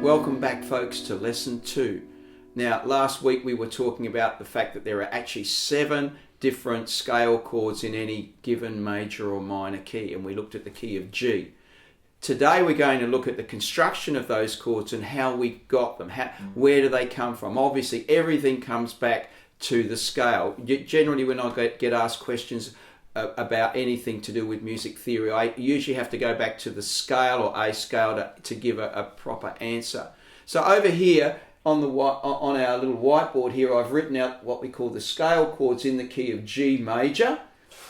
Welcome back, folks, to lesson 2. Now, last week we were talking about the fact that there are actually 7 different scale chords in any given major or minor key, and we looked at the key of G. Today we're going to look at the construction of those chords and how we got them. Where do they come from? Obviously, everything comes back to the scale. Generally, when I get asked questions about anything to do with music theory, I usually have to go back to the scale or A scale to give a proper answer. So over here on our little whiteboard here, I've written out what we call the scale chords in the key of G major,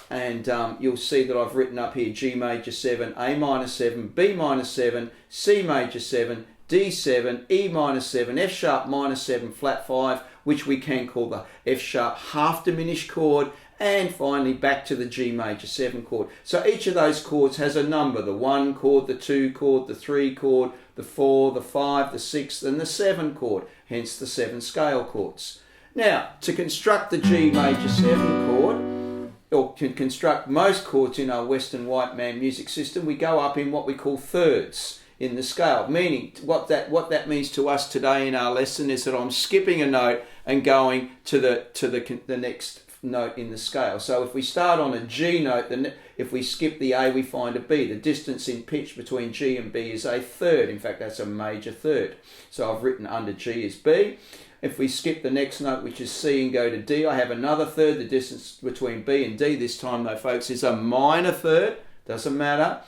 and you'll see that I've written up here G major 7, A minor 7, B minor 7, C major 7, D7, E minor 7, F sharp minor 7, flat 5, which we can call the F sharp half diminished chord, and finally back to the G major 7 chord. So each of those chords has a number: the 1 chord, the 2 chord, the 3 chord, the 4, the 5, the 6, and the 7 chord, hence the 7 scale chords. Now, to construct the G major 7 chord, or to construct most chords in our Western white man music system, we go up in what we call thirds in the scale, meaning what that means to us today in our lesson is that I'm skipping a note and going to the next note in the scale. So if we start on a G note, then if we skip the A, we find a B. The distance in pitch between G and B is a third. In fact, that's a major third. So I've written under G is B. If we skip the next note, which is C, and go to D, I have another third. The distance between B and D this time, though, folks, is a minor third. Doesn't matter.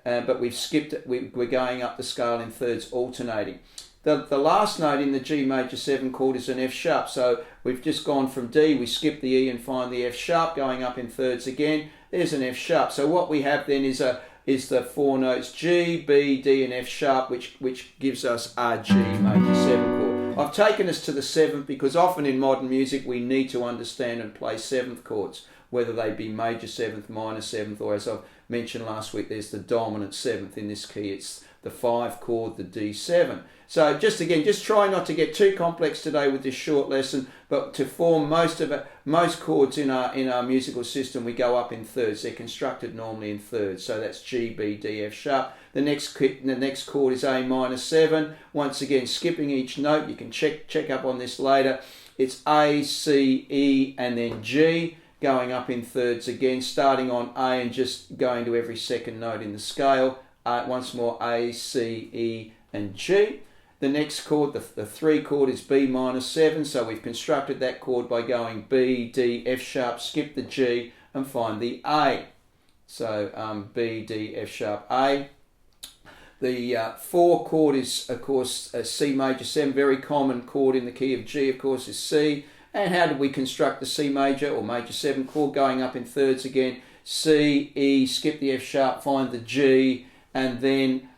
But we've skipped it. We're going up the scale in thirds, alternating. The last note in the G major 7 chord is an F sharp. So we've just gone from D, we skip the E and find the F sharp, going up in thirds again. There's an F sharp. So what we have then is the 4 notes G, B, D, and F sharp, which gives us our G major 7 chord. I've taken us to the 7th because often in modern music we need to understand and play 7th chords, whether they be major 7th, minor 7th, or as I've mentioned last week, there's the dominant 7th in this key. It's the 5 chord, the D7. So just try not to get too complex today with this short lesson, but to form most chords in our musical system, we go up in thirds. They're constructed normally in thirds. So that's G, B, D, F sharp. The next chord is A minor 7. Once again, skipping each note. You can check up on this later. It's A, C, E, and then G, going up in thirds again, starting on A and just going to every second note in the scale. Once more, A, C, E, and G. The next chord, the 3 chord, is B minor 7. So we've constructed that chord by going B, D, F sharp, skip the G, and find the A. So B, D, F sharp, A. The 4 chord is, of course, a C major 7. Very common chord in the key of G, of course, is C. And how did we construct the C major or major 7 chord? Going up in thirds again. C, E, skip the F sharp, find the G, and then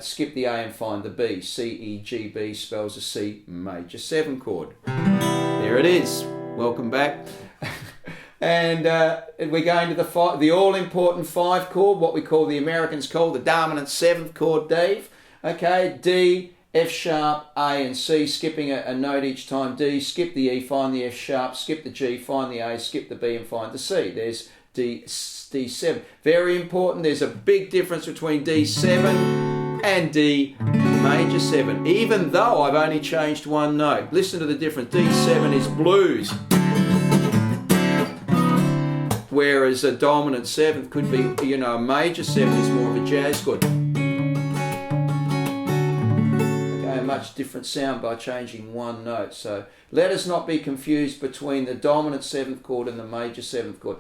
skip the A and find the B. C, E, G, B spells a C major 7 chord. There it is. Welcome back. And we're going to the all-important 5 chord, what we call, the Americans call the dominant 7th chord, Dave. Okay, D, F sharp, A, and C, skipping a note each time. D, skip the E, find the F sharp, skip the G, find the A, skip the B, and find the C. There's D7. Very important, there's a big difference between D7 and D major 7, even though I've only changed one note. Listen to the difference. D7 is blues, whereas a dominant 7th could be, a major 7 is more of a jazz chord. Okay, a much different sound by changing one note. So let us not be confused between the dominant 7th chord and the major 7th chord.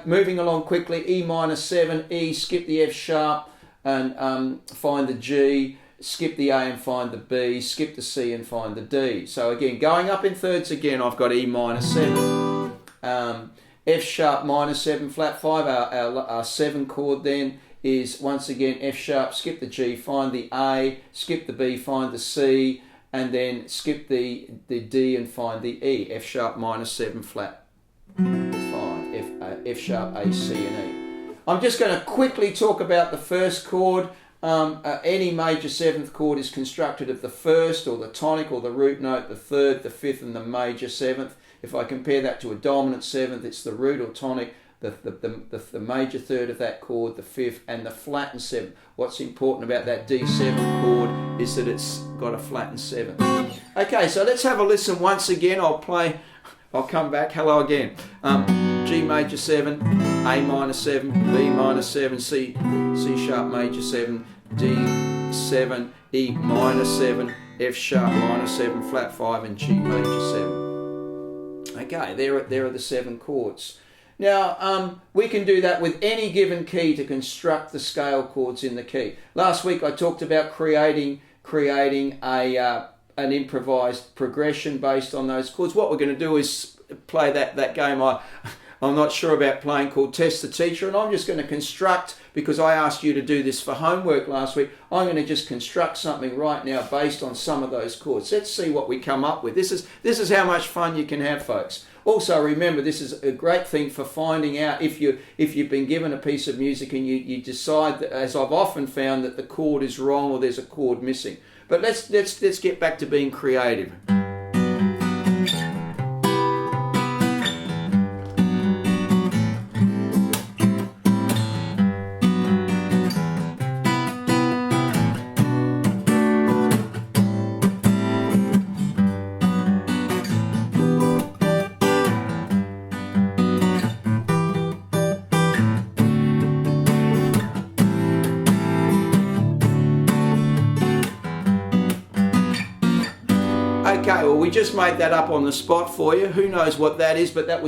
Moving along quickly, E minor 7, E, skip the F sharp and find the G, skip the A and find the B, skip the C and find the D. So again, going up in thirds again, I've got E minor 7. F sharp minor 7, flat 5, our 7 chord then is once again F sharp, skip the G, find the A, skip the B, find the C, and then skip the D and find the E. F sharp minor 7, flat 5, F sharp, A, C, and E. I'm just going to quickly talk about the first chord. Any major 7th chord is constructed of the first or the tonic or the root note, the 3rd, the 5th, and the major 7th. If I compare that to a dominant 7th, it's the root or tonic, the major third of that chord, the fifth, and the flattened seventh. What's important about that D7 chord is that it's got a flattened seventh. Okay, so let's have a listen once again. I'll come back. Hello again. G major 7, A minor 7, B minor 7, C sharp major 7, D7, E minor 7, F sharp minor 7, flat 5, and G major 7. Okay, there are the 7 chords. Now, we can do that with any given key to construct the scale chords in the key. Last week I talked about creating an improvised progression based on those chords. What we're going to do is play that game I'm not sure about playing, called Test the Teacher, and I'm just going to construct, because I asked you to do this for homework last week, I'm going to just construct something right now based on some of those chords. Let's see what we come up with. This is how much fun you can have, folks. Also, remember, this is a great thing for finding out if you've been given a piece of music and you decide that, as I've often found, that the chord is wrong or there's a chord missing. But let's get back to being creative. Okay, well, we just made that up on the spot for you. Who knows what that is, but that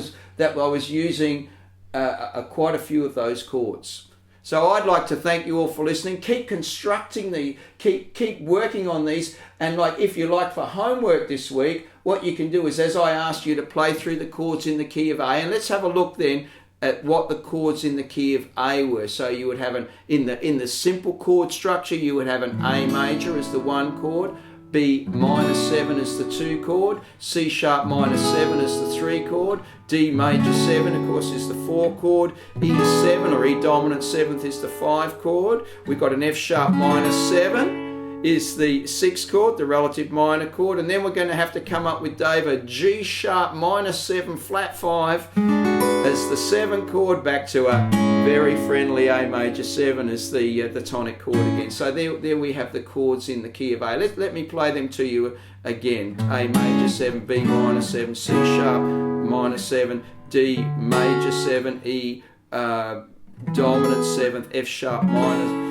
I was using quite a few of those chords. So I'd like to thank you all for listening. Keep constructing keep working on these, and if you like, for homework this week, what you can do is, as I asked you, to play through the chords in the key of A, and let's have a look then at what the chords in the key of A were. So you would have in the simple chord structure, you would have an A major as the 1 chord, B minor 7 is the 2 chord, C sharp minor 7 is the 3 chord, D major 7 of course is the 4 chord, E7 or E dominant 7th is the 5 chord, we've got an F sharp minor 7 is the 6 chord, the relative minor chord, and then we're going to have to come up with, Dave, a G sharp minor 7 flat 5 as the 7 chord, back to a very friendly A major 7 as the tonic chord again. So there we have the chords in the key of A. Let me play them to you again. A major 7, B minor 7, C sharp minor 7, D major 7, E dominant 7th, F sharp minor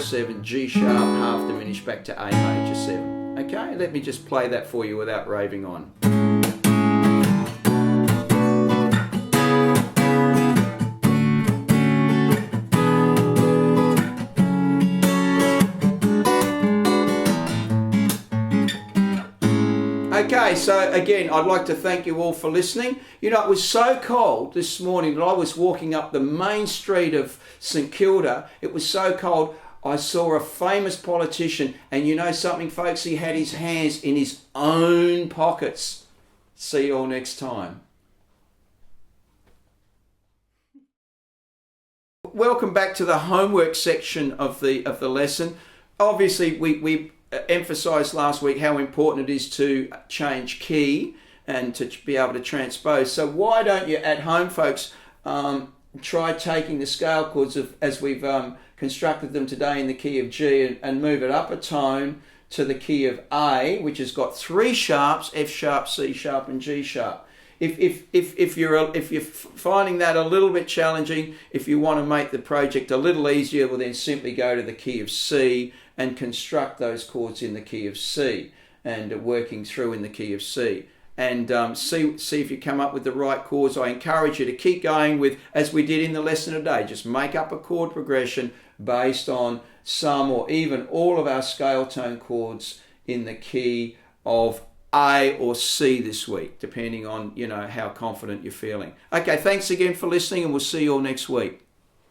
7, G sharp half diminished back to A major 7. Okay, let me just play that for you without raving on. Okay, so again, I'd like to thank you all for listening. You know, it was so cold this morning that I was walking up the main street of St Kilda. It was so cold, I saw a famous politician, and you know something, folks, he had his hands in his own pockets. See you all next time. Welcome back to the homework section of the lesson. Obviously, we emphasised last week how important it is to change key and to be able to transpose. So why don't you at home, folks, try taking the scale chords as we've constructed them today in the key of G and move it up a tone to the key of A, which has got 3 sharps, F sharp, C sharp and G sharp. If you're finding that a little bit challenging, if you want to make the project a little easier, well then simply go to the key of C and construct those chords in the key of C, and working through in the key of C. And see if you come up with the right chords. I encourage you to keep going with, as we did in the lesson today, just make up a chord progression based on some or even all of our scale tone chords in the key of A or C this week, depending on, how confident you're feeling. Okay, thanks again for listening, and we'll see you all next week.